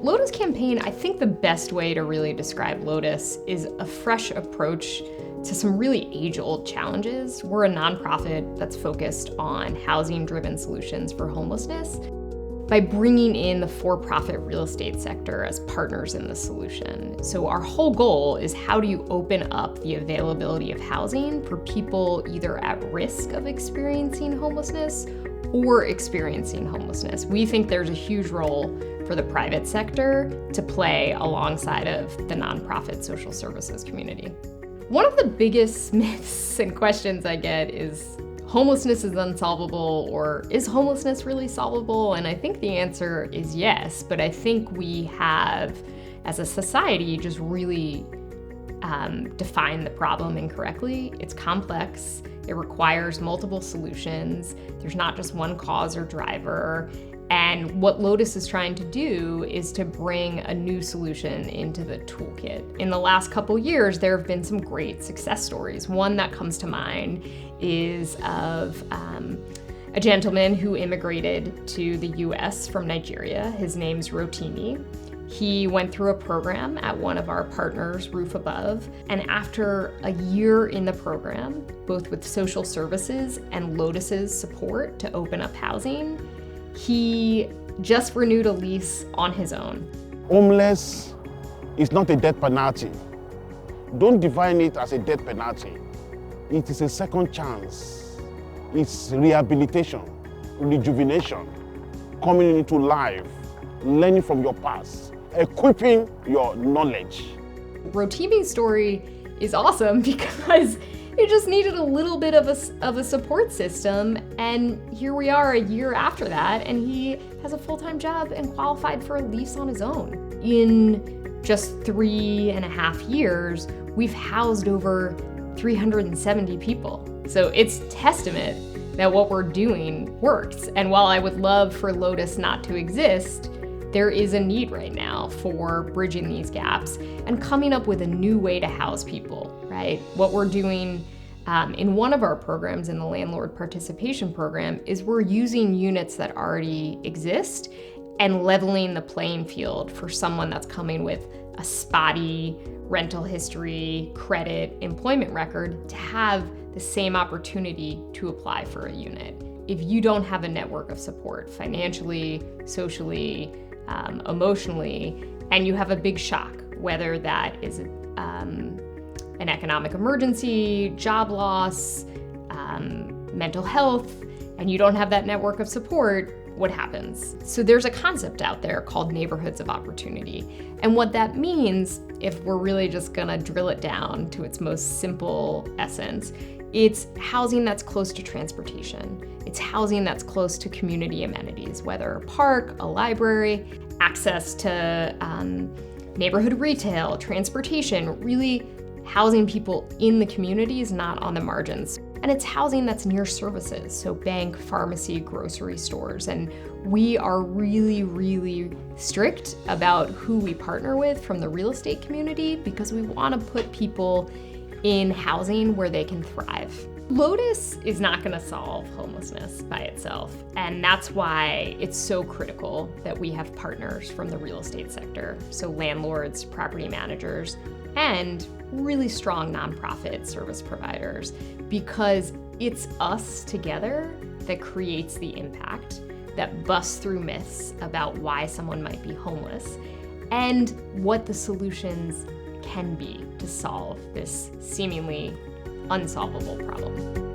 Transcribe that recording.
Lotus campaign, I think the best way to really describe Lotus is a fresh approach to some really age-old challenges. We're a nonprofit that's focused on housing-driven solutions for homelessness by bringing in the for-profit real estate sector as partners in the solution. So our whole goal is, how do you open up the availability of housing for people either at risk of experiencing homelessness or experiencing homelessness? We think there's a huge role for the private sector to play alongside of the nonprofit social services community. One of the biggest myths and questions I get is, homelessness is unsolvable, or is homelessness really solvable? And I think the answer is yes, but I think we have, as a society, just really defined the problem incorrectly. It's complex, it requires multiple solutions, there's not just one cause or driver. And what Lotus is trying to do is to bring a new solution into the toolkit. In the last couple years, there have been some great success stories. One that comes to mind is of a gentleman who immigrated to the US from Nigeria. His name's Rotimi. He went through a program at one of our partners, Roof Above, and after a year in the program, both with social services and Lotus's support to open up housing, he just renewed a lease on his own. Homeless is not a death penalty. Don't define it as a death penalty. It is a second chance. It's rehabilitation, rejuvenation, coming into life, learning from your past, equipping your knowledge. Rotimi's story is awesome because he just needed a little bit of a support system, and here we are a year after that, and he has a full-time job and qualified for a lease on his own. In just 3.5 years, we've housed over 370 people. So it's testament that what we're doing works. And while I would love for Lotus not to exist, there is a need right now for bridging these gaps and coming up with a new way to house people, right? What we're doing in one of our programs, in the Landlord Participation Program, is we're using units that already exist and leveling the playing field for someone that's coming with a spotty rental history, credit, employment record to have the same opportunity to apply for a unit. If you don't have a network of support financially, socially, emotionally, and you have a big shock, whether that is an economic emergency, job loss, mental health, and you don't have that network of support, what happens? So there's a concept out there called neighborhoods of opportunity. And what that means, if we're really just gonna drill it down to its most simple essence, it's housing that's close to transportation. It's housing that's close to community amenities, whether a park, a library, access to neighborhood retail, transportation, really housing people in the communities, not on the margins. And it's housing that's near services, so bank, pharmacy, grocery stores. And we are really, really strict about who we partner with from the real estate community, because we want to put people in housing where they can thrive. Lotus is not going to solve homelessness by itself, and that's why it's so critical that we have partners from the real estate sector, so landlords, property managers, and really strong nonprofit service providers, because it's us together that creates the impact, that busts through myths about why someone might be homeless, and what the solutions can be to solve this seemingly unsolvable problem.